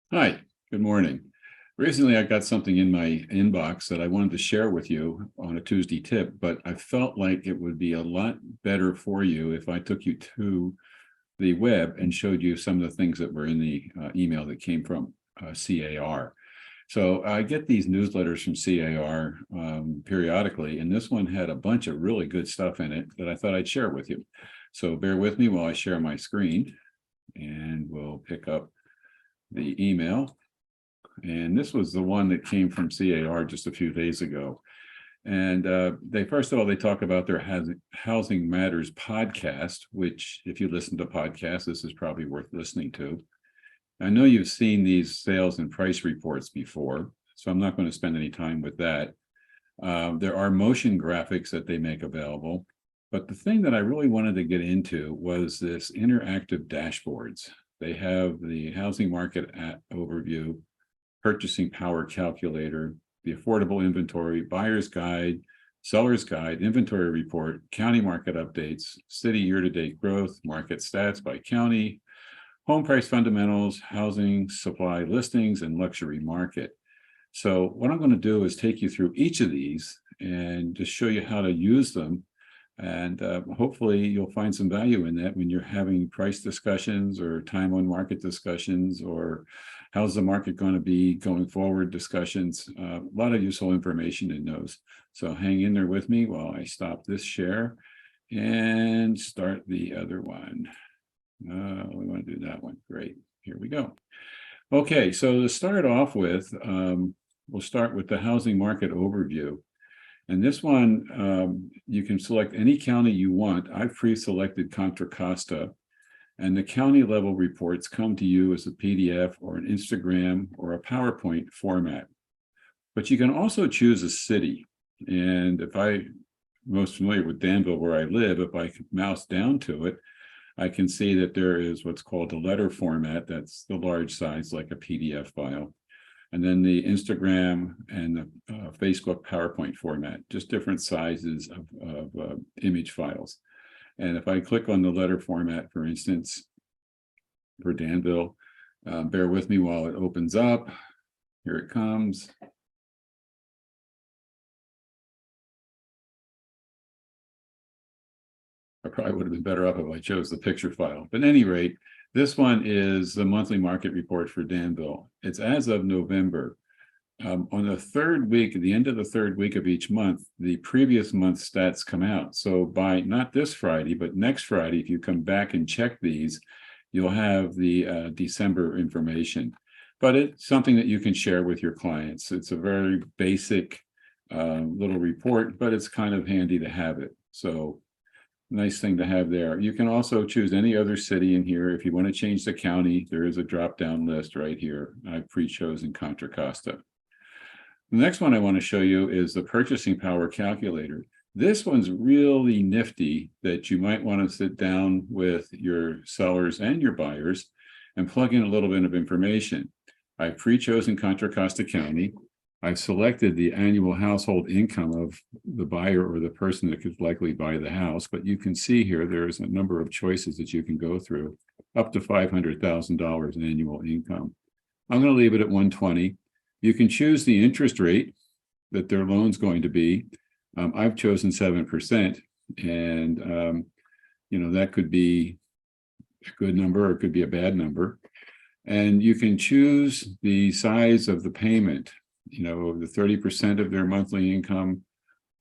Hi, good morning. Recently, I got something in my inbox that I wanted to share with you on a Tuesday tip, but I felt like it would be a lot better for you if I took you to the web and showed you some of the things that were in the email that came from CAR. So I get these newsletters from CAR periodically, and this one had a bunch of really good stuff in it that I thought I'd share with you. So bear with me while I share my screen, and we'll pick up the email. And this was the one that came from CAR just a few days ago. And they first of all, they talk about their Housing Matters podcast, which if you listen to podcasts, this is probably worth listening to. I know you've seen these sales and price reports before, so I'm not going to spend any time with that. There are motion graphics that they make available. But the thing that I really wanted to get into was this interactive dashboards. They have the housing market overview, purchasing power calculator, the affordable inventory, buyer's guide, seller's guide, inventory report, county market updates, city year-to-date growth, market stats by county, home price fundamentals, housing supply listings, and luxury market. So what I'm going to do is take you through each of these and just show you how to use them. And hopefully you'll find some value in that when you're having price discussions or time on market discussions, or how's the market going to be going forward discussions. A lot of useful information in those. So hang in there with me while I stop this share and start the other one. We want to do that one. Great. Here we go. Okay, so to start off with, we'll start with the housing market overview. And this one, you can select any county you want. I've pre-selected Contra Costa, and the county level reports come to you as a PDF or an Instagram or a PowerPoint format. But you can also choose a city. And if I'm most familiar with Danville, where I live, if I mouse down to it, I can see that there is what's called a letter format. That's the large size, like a PDF file. And then the Instagram and the Facebook PowerPoint format, just different sizes of image files. And if I click on the letter format, for instance, for Danville, bear with me while it opens up. Here it comes. I probably would have been better off if I chose the picture file. But at any rate, this one is the monthly market report for Danville. It's as of November. On the third week, at the end of the third week of each month, the previous month's stats come out. So by not this Friday, but next Friday, if you come back and check these, you'll have the December information. But it's something that you can share with your clients. It's a very basic little report, but it's kind of handy to have it. So nice thing to have there. You can also choose any other city in here. If you want to change the county, there is a drop-down list right here. I've pre-chosen Contra Costa. The next one I want to show you is the purchasing power calculator. This one's really nifty that you might want to sit down with your sellers and your buyers and plug in a little bit of information. I've pre-chosen Contra Costa County. I've selected the annual household income of the buyer or the person that could likely buy the house, but you can see here there's a number of choices that you can go through, up to $500,000 in annual income. I'm going to leave it at 120. You can choose the interest rate that their loan's going to be. I've chosen 7%, and that could be a good number or it could be a bad number. And you can choose the size of the payment. The 30% of their monthly income,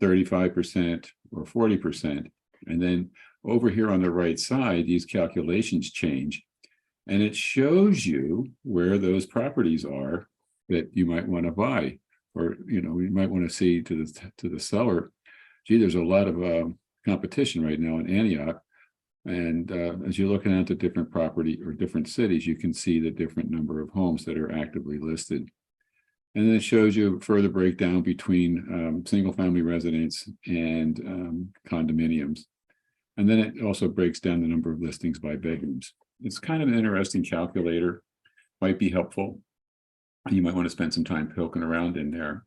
35%, or 40%. And then over here on the right side, these calculations change. And it shows you where those properties are that you might want to buy. Or, you might want to see to the seller, gee, there's a lot of competition right now in Antioch. And as you're looking at the different property or different cities, you can see the different number of homes that are actively listed. And then it shows you further breakdown between single-family residents and condominiums. And then it also breaks down the number of listings by bedrooms. It's kind of an interesting calculator, might be helpful. You might want to spend some time poking around in there.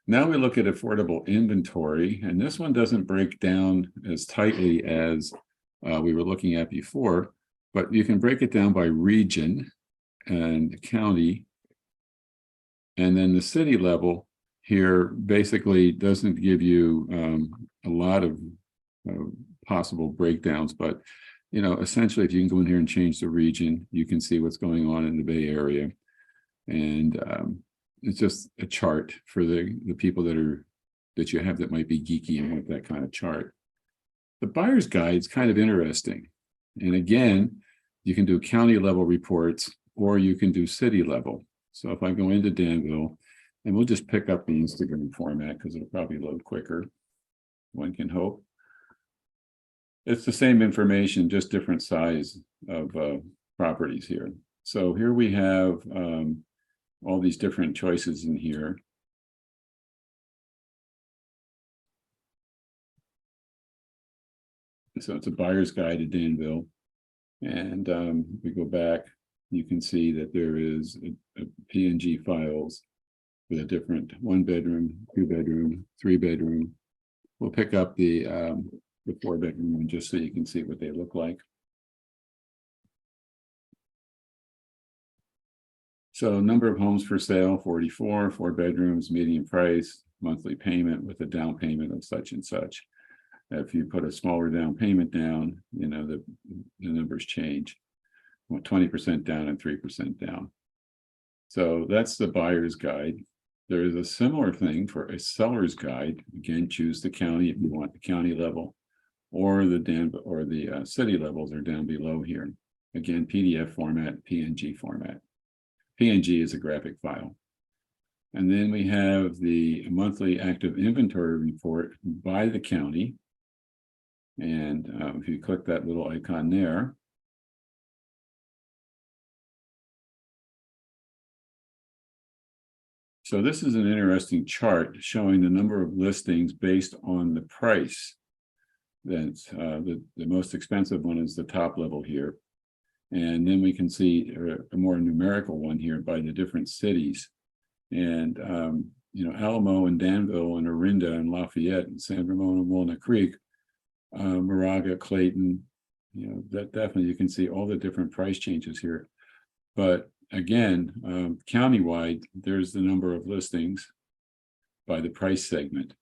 Now we look at affordable inventory, and this one doesn't break down as tightly as we were looking at before, but you can break it down by region. and county. And then the city level here basically doesn't give you a lot of possible breakdowns, but essentially if you can go in here and change the region, you can see what's going on in the Bay Area. And it's just a chart for the people that you have that might be geeky and want that kind of chart. The buyer's guide is kind of interesting. And again, you can do county level reports or you can do city level. So if I go into Danville, and we'll just pick up the Instagram format because it'll probably load quicker, one can hope. It's the same information, just different size of properties here. So here we have all these different choices in here. So it's a buyer's guide to Danville. And we go back, you can see that there is a PNG files with a different 1-bedroom, 2-bedroom, 3-bedroom. We'll pick up the 4-bedroom one just so you can see what they look like. So number of homes for sale, 44, 4 bedrooms, median price, monthly payment with a down payment of such and such. If you put a smaller down payment down, the numbers change. 20% down and 3% down. So that's the buyer's guide. There is a similar thing for a seller's guide. Again, choose the county if you want the county level, or the city levels are down below here. Again, PDF format, PNG format. PNG is a graphic file. And then we have the monthly active inventory report by the county. And if you click that little icon there, so this is an interesting chart showing the number of listings based on the price. That's the most expensive one is the top level here. And then we can see a more numerical one here by the different cities. And, Alamo and Danville and Orinda and Lafayette and San Ramon and Walnut Creek, Moraga, Clayton, that definitely you can see all the different price changes here. But again, countywide, there's the number of listings by the price segment.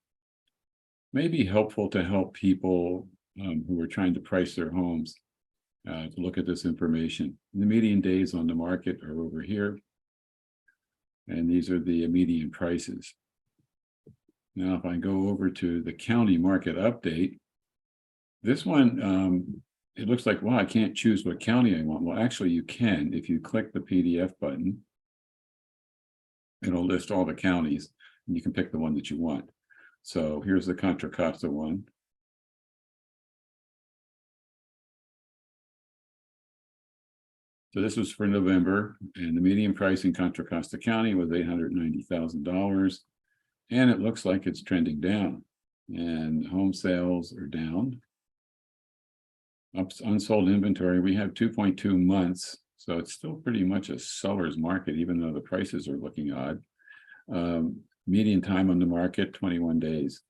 May be helpful to help people who are trying to price their homes to look at this information. The median days on the market are over here. And these are the median prices. Now, if I go over to the county market update, this one, it looks like, wow, I can't choose what county I want. Well, actually, you can. If you click the PDF button, it'll list all the counties, and you can pick the one that you want. So here's the Contra Costa one. So this was for November, and the median price in Contra Costa County was $890,000. And it looks like it's trending down. And home sales are down. Unsold inventory, we have 2.2 months. So it's still pretty much a seller's market, even though the prices are looking odd. Median time on the market, 21 days.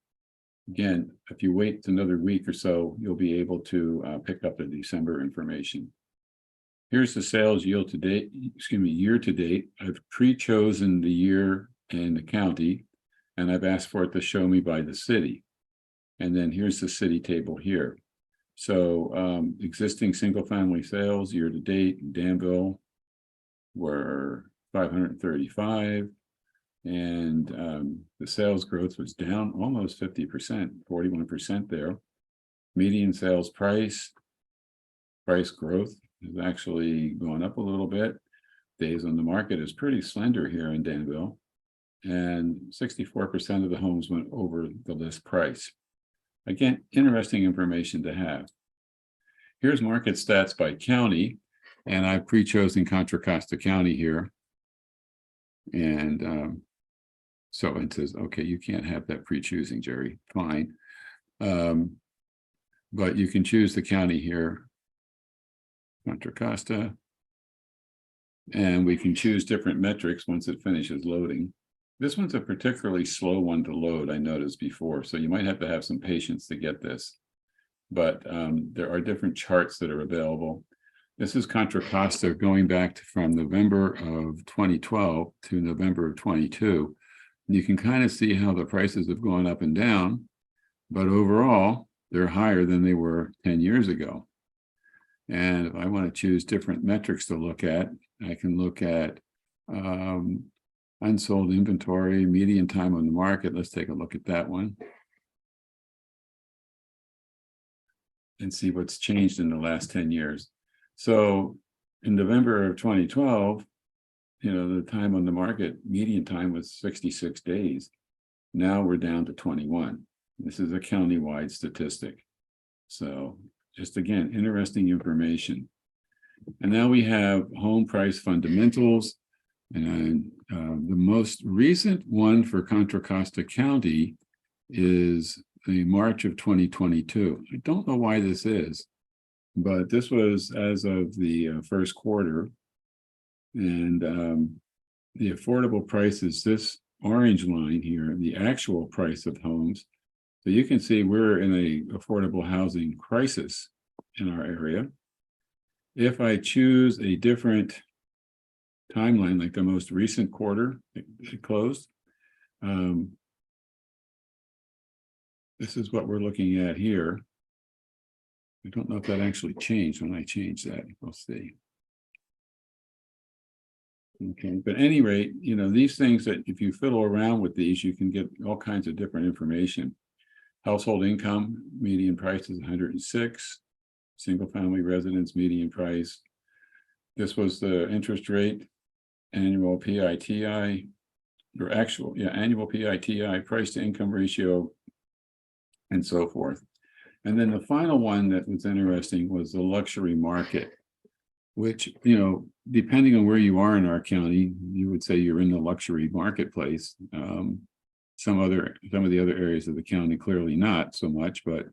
Again, if you wait another week or so, you'll be able to pick up the December information. Here's the sales year to date. I've pre-chosen the year and the county, and I've asked for it to show me by the city. And then here's the city table here. So existing single family sales year to date in Danville were 535. And the sales growth was down almost 50%, 41% there. Median sales price growth has actually gone up a little bit. Days on the market is pretty slender here in Danville. And 64% of the homes went over the list price. Again, interesting information to have. Here's market stats by county. And I've pre-chosen Contra Costa County here. And so it says, okay, you can't have that pre-choosing, Jerry. Fine. But you can choose the county here, Contra Costa. And we can choose different metrics once it finishes loading. This one's a particularly slow one to load, I noticed before. So you might have to have some patience to get this. But there are different charts that are available. This is Contra Costa going back from November of 2012 to November of 22. You can kind of see how the prices have gone up and down, but overall, they're higher than they were 10 years ago. And if I want to choose different metrics to look at, I can look at unsold inventory, median time on the market. Let's take a look at that one and see what's changed in the last 10 years. So in November of 2012, the time on the market, median time was 66 days. Now we're down to 21. This is a county-wide statistic. So just again, interesting information. And now we have home price fundamentals. And the most recent one for Contra Costa County is the March of 2022. I don't know why this is, but this was as of the first quarter. And the affordable price is this orange line here, the actual price of homes. So you can see we're in a affordable housing crisis in our area. If I choose a different timeline, like the most recent quarter, it closed. This is what we're looking at here. I don't know if that actually changed when I changed that. We'll see. Okay, but at any rate, these things that if you fiddle around with these, you can get all kinds of different information. Household income, median price is 106. Single family residence, median price. This was the interest rate, annual PITI, or actual, annual PITI, price to income ratio, and so forth. And then the final one that was interesting was the luxury market, which, depending on where you are in our county, you would say you're in the luxury marketplace. Some of the other areas of the county, clearly not so much, but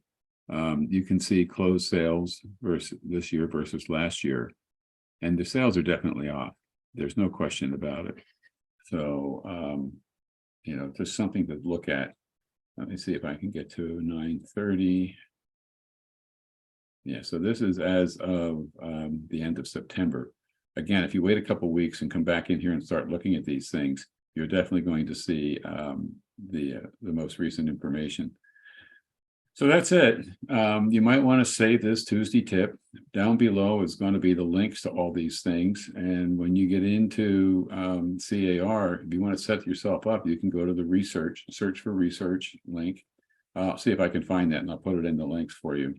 you can see closed sales versus this year versus last year. And the sales are definitely off. There's no question about it. So, just something to look at. Let me see if I can get to 9:30. Yeah, so this is as of the end of September. Again, if you wait a couple of weeks and come back in here and start looking at these things, you're definitely going to see the most recent information. So that's it. You might want to save this Tuesday tip. Down below is going to be the links to all these things. And when you get into CAR, if you want to set yourself up, you can go to the search for research link. I'll see if I can find that and I'll put it in the links for you.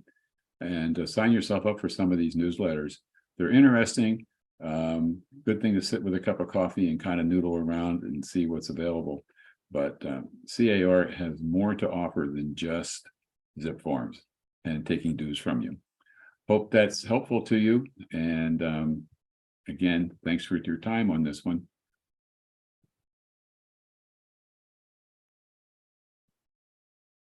And sign yourself up for some of these newsletters. They're interesting. Good thing to sit with a cup of coffee and kind of noodle around and see what's available. But CAR has more to offer than just zip forms and taking dues from you. Hope that's helpful to you. And again, thanks for your time on this one.